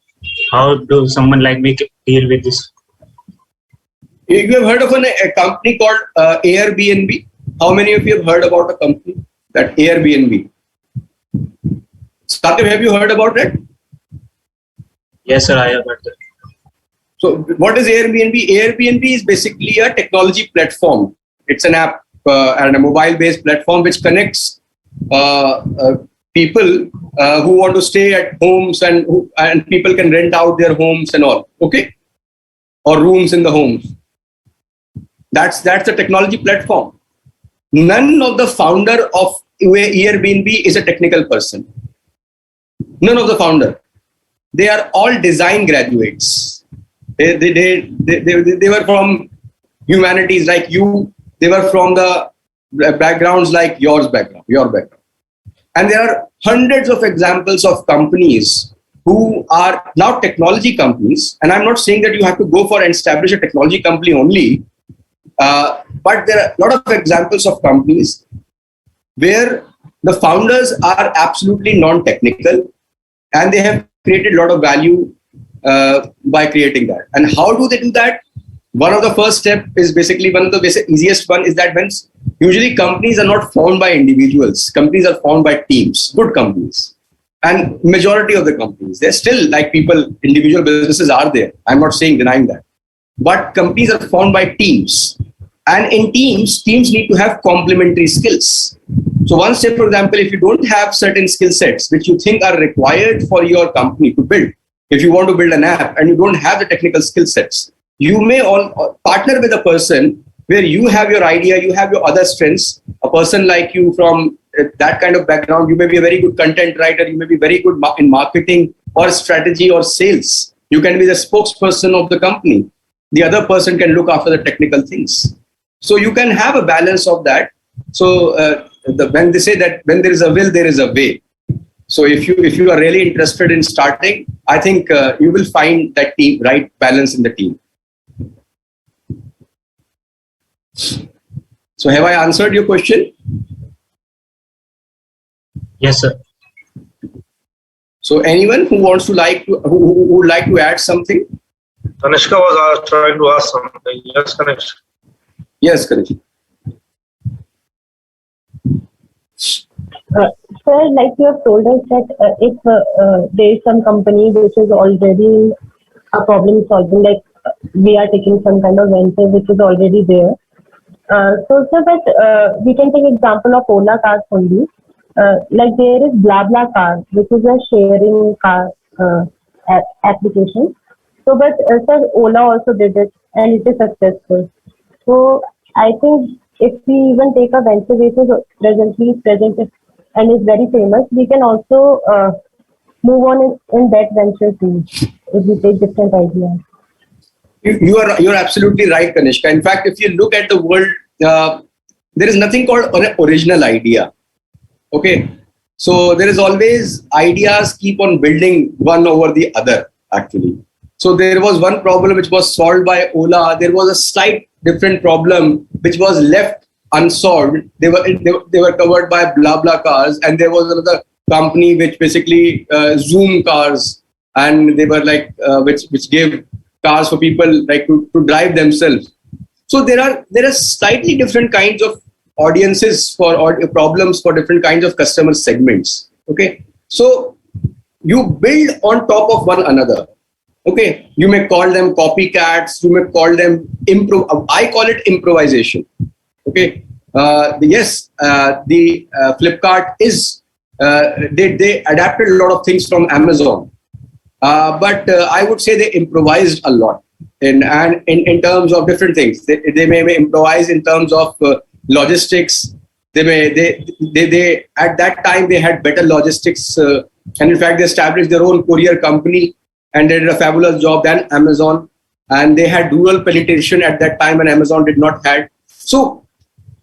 How do someone like me deal with this? You have heard of a company called Airbnb? How many of you have heard about a company that Airbnb? Sathib, have you heard about it? Yes, sir, I have heard that. So what is Airbnb? Airbnb is basically a technology platform. It's an app and a mobile-based platform which connects people who want to stay at homes, and people can rent out their homes and all. Okay, or rooms in the homes. That's a technology platform. None of the founder of Airbnb is a technical person. None of the founder. They are all design graduates. They were from humanities like you. They were from the backgrounds like your background. And there are hundreds of examples of companies who are now technology companies. And I'm not saying that you have to go for and establish a technology company only. But there are a lot of examples of companies where the founders are absolutely non-technical and they have created a lot of value by creating that. And how do they do that? One of the first step is basically one of the easiest one is that when usually companies are not formed by individuals, companies are formed by teams, good companies. And majority of the companies, they're still like people, individual businesses are there. I'm not saying denying that. But companies are formed by teams. And in teams need to have complementary skills. So one step, for example, if you don't have certain skill sets which you think are required for your company to build, if you want to build an app and you don't have the technical skill sets, you may all partner with a person where you have your idea, you have your other strengths. A person like you from that kind of background, you may be a very good content writer, you may be very good in marketing or strategy or sales. You can be the spokesperson of the company. The other person can look after the technical things. So you can have a balance of that. So when they say that when there is a will, there is a way. So if you are really interested in starting, I think you will find that right balance in the team. So have I answered your question? Yes, sir. So anyone who wants to who would like to add something? Tanishka was trying to ask something. Yes, Kanishka. Yes, Kanishka. Sir, like you have told us that if there is some company which is already a problem solving, like we are taking some kind of venture which is already there. So that we can take example of Ola cars only. Like there is BlaBlaCar, which is a sharing car application. So, but sir, Ola also did it and it is successful. So, I think if we even take a venture which is presently present and is very famous, we can also move on in that venture too, if we take different ideas. You're absolutely right, Kanishka. In fact, if you look at the world, there is nothing called an original idea. Okay, so there is always ideas keep on building one over the other. Actually, So there was one problem which was solved by Ola. There was a slight different problem which was left unsolved. They were covered by BlaBlaCars, and there was another company which basically Zoom cars, and they were like which gave cars for people like to drive themselves. So there are slightly different kinds of audiences or problems for different kinds of customer segments. Okay, so you build on top of one another. Okay, you may call them copycats, you may call them I call it improvisation. Okay, yes, the Flipkart is they adapted a lot of things from Amazon, but I would say they improvised a lot in terms of different things. They may improvise in terms of logistics. They at that time they had better logistics, and in fact they established their own courier company, and they did a fabulous job than Amazon. And they had rural penetration at that time, and Amazon did not have. So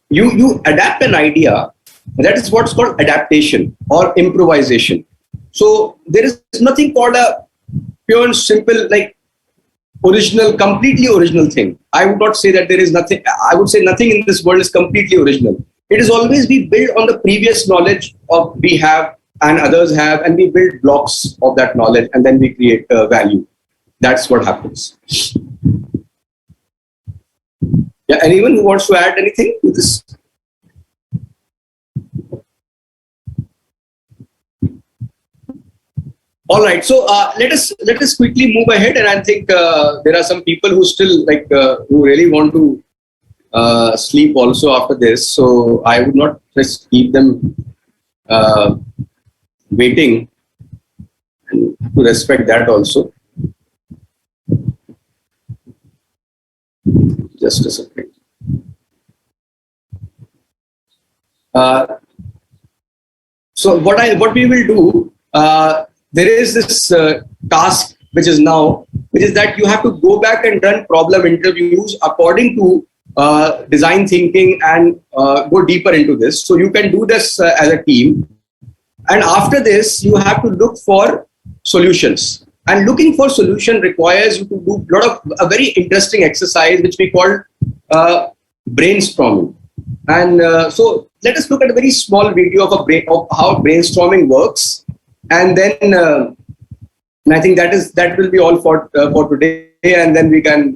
you adapt an idea. That is what's called adaptation or improvisation. So there is nothing called a pure and simple like completely original thing. I would not say that there is nothing. I would say nothing in this world is completely original. It is always we build on the previous knowledge of we have and others have, and we build blocks of that knowledge, and then we create value. That's what happens. Yeah, anyone who wants to add anything to this? All right, so let us quickly move ahead, and I think there are some people who still who really want to sleep also after this. So I would not just keep them waiting, and to respect that also. Just a second. So what we will do. There is this task which is that you have to go back and run problem interviews according to design thinking and go deeper into this. So you can do this as a team. And after this, you have to look for solutions. And looking for solution requires you to do a very interesting exercise which we call brainstorming. And so let us look at a very small video of how brainstorming works. And then I think that will be all for today. And then we can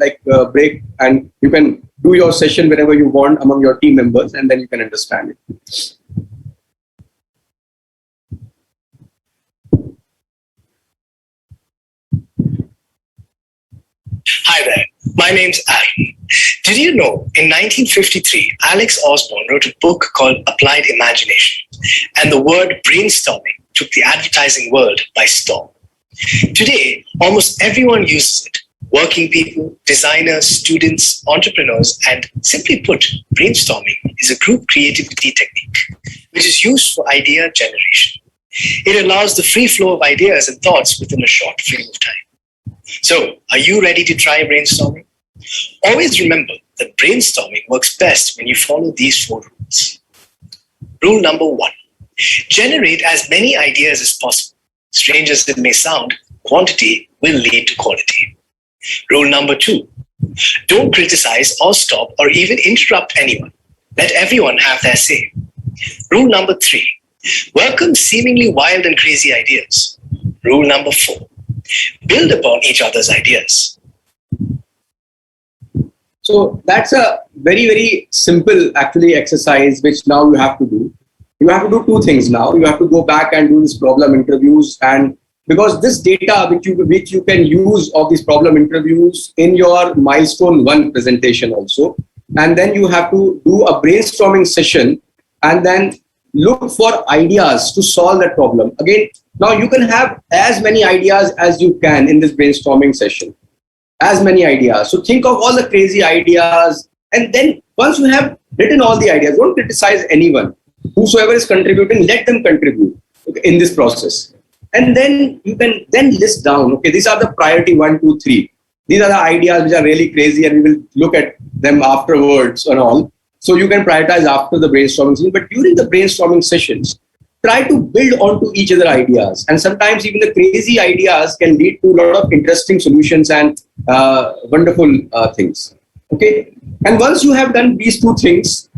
break, and you can do your session wherever you want among your team members, and then you can understand it. Hi there, my name's Aaron. Did you know in 1953, Alex Osborne wrote a book called Applied Imagination, and the word brainstorming took the advertising world by storm. Today, almost everyone uses it. Working people, designers, students, entrepreneurs, and simply put, brainstorming is a group creativity technique which is used for idea generation. It allows the free flow of ideas and thoughts within a short frame of time. So, are you ready to try brainstorming? Always remember that brainstorming works best when you follow these 4 rules. Rule number 1. Generate as many ideas as possible. Strange as it may sound, quantity will lead to quality. Rule number 2. Don't criticize or stop or even interrupt anyone. Let everyone have their say. Rule number 3. Welcome seemingly wild and crazy ideas. Rule number 4. Build upon each other's ideas. So that's a very, very simple actually exercise which now you have to do. You have to do 2 things now. You have to go back and do these problem interviews, and because this data which you can use of these problem interviews in your milestone 1 presentation also, and then you have to do a brainstorming session and then look for ideas to solve that problem. Again, now you can have as many ideas as you can in this brainstorming session, as many ideas. So think of all the crazy ideas, and then once you have written all the ideas, don't criticize anyone. Whosoever is contributing, let them contribute in this process. And then you can then list down, okay, these are the priority 1, 2, 3. These are the ideas which are really crazy, and we will look at them afterwards and all. So you can prioritize after the brainstorming session. But during the brainstorming sessions, try to build onto each other ideas. And sometimes even the crazy ideas can lead to a lot of interesting solutions and wonderful things. Okay. And once you have done these two things,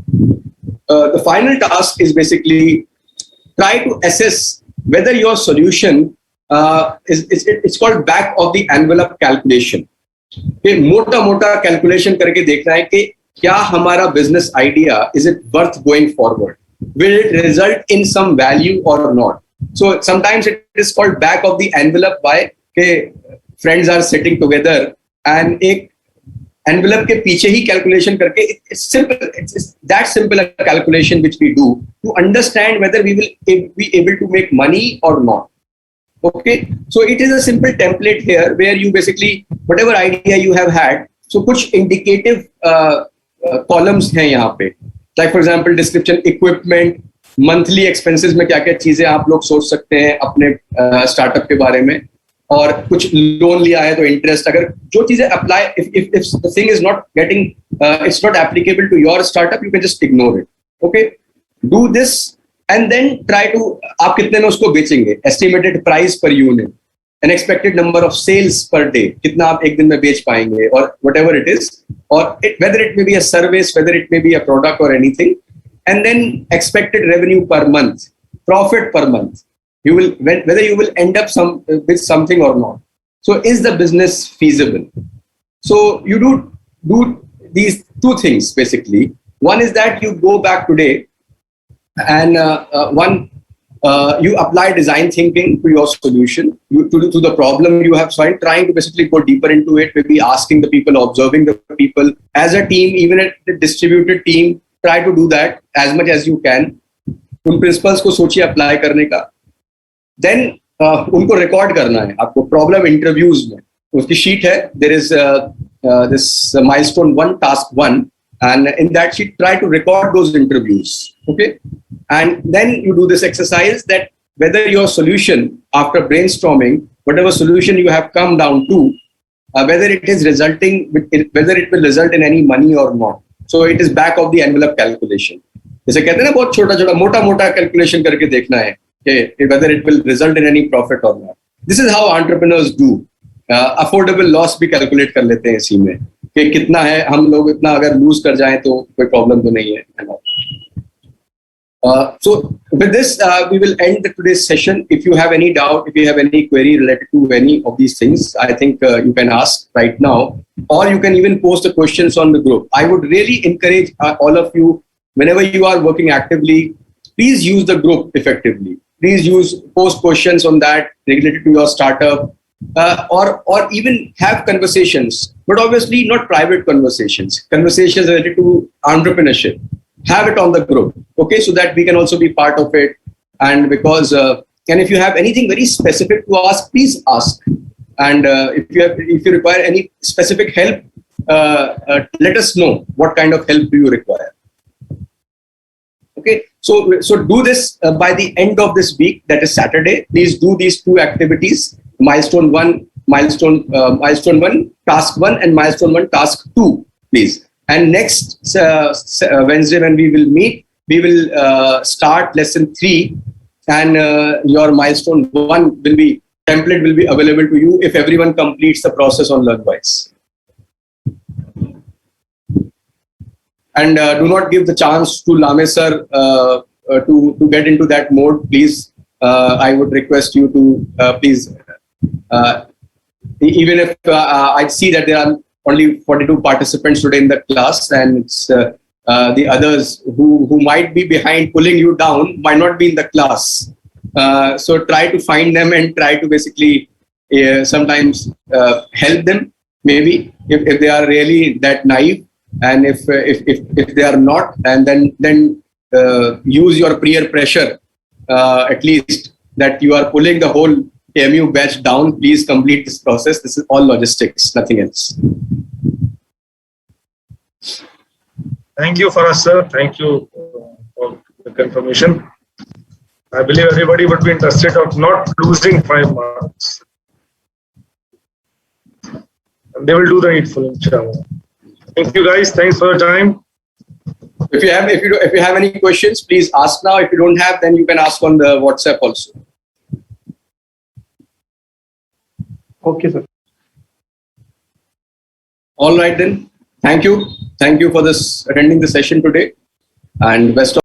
the final task is basically try to assess whether your solution it's called back of the envelope calculation. Okay, मोटा calculation करके देखना है कि क्या हमारा business idea, is it worth going forward? Will it result in some value or not? So sometimes it is called back of the envelope. Why? Okay, friends are sitting together and एक envelope के पीछे ही calculation करके, it's simple. It's that simple a calculation which we do to understand whether we will be able to make money or not. Okay, so it is a simple template here where you basically whatever idea you have had. So कुछ indicative columns हैं यहाँ पे. Like for example, description, equipment, monthly expenses में क्या क्या चीजें आप लोग सोच सकते हैं अपने startup के बारे में, और कुछ लोन लिया है तो इंटरेस्ट, अगर जो चीजें apply, if the thing is not getting it's not applicable to your startup, you can just ignore it. Okay, do this and then try to आप कितने में उसको बेचेंगे, estimated price per unit, an expected number of sales per day, कितना आप एक दिन में बेच पाएंगे, or whatever it is, or whether it may be a service, whether it may be a product or anything, and then expected revenue per month, profit per month, you will whether you will end up with something or not. So is the business feasible? So you do these two things basically. One is that you go back today and you apply design thinking to your solution, to the problem you have solved, trying to basically go deeper into it, maybe asking the people, observing the people. As a team, even a distributed team, try to do that as much as you can. उन principles को सोचिए apply करने का. Then उनको record करना है आपको problem interviews में. उसकी sheet है. There is this milestone 1, task 1, and in that sheet try to record those interviews. Okay. And then you do this exercise that whether your solution after brainstorming, whatever solution you have come down to, whether it is whether it will result in any money or not. So it is back of the envelope calculation. जैसे कहते हैं ना बहुत छोटा मोटा calculation करके देखना है कि whether it will result in any profit or not. This is how entrepreneurs do. Affordable loss भी calculate कर लेते हैं इसी में कि कितना है, हम लोग इतना अगर lose कर जाएं तो कोई problem तो नहीं है. So with this, we will end today's session. If you have any doubt, if you have any query related to any of these things, I think you can ask right now, or you can even post the questions on the group. I would really encourage all of you, whenever you are working actively, please use the group effectively. Please post questions on that related to your startup, or even have conversations, but obviously not private conversations related to entrepreneurship. Have it on the group, okay, so that we can also be part of it. And because and if you have anything very specific to ask, please ask. And if you require any specific help, let us know what kind of help do you require. Okay, so do this by the end of this week, that is Saturday. Please do these two activities: milestone 1, task 1, and milestone 1, task 2, please. And next Wednesday when we will meet, we will start lesson 3, and your milestone 1 template will be available to you if everyone completes the process on LearnWise. And do not give the chance to Lame sir to get into that mode, please. I would request you to please, even if I see that there are only 42 participants today in the class, and it's the others who might be behind pulling you down might not be in the class. So try to find them and try to basically sometimes help them, maybe if they are really that naive, and if they are not, and then use your peer pressure at least, that you are pulling the whole AMU batch down. Please complete this process. This is all logistics, nothing else. Thank you, Faraz sir. Thank you for the confirmation. I believe everybody would be interested of not losing 5 marks. And they will do the needful, inshallah. Thank you guys. Thanks for your time. If you have any questions, please ask now. If you don't have, then you can ask on the WhatsApp also. Okay, sir. All right then. Thank you. Thank you for attending the session today, and best of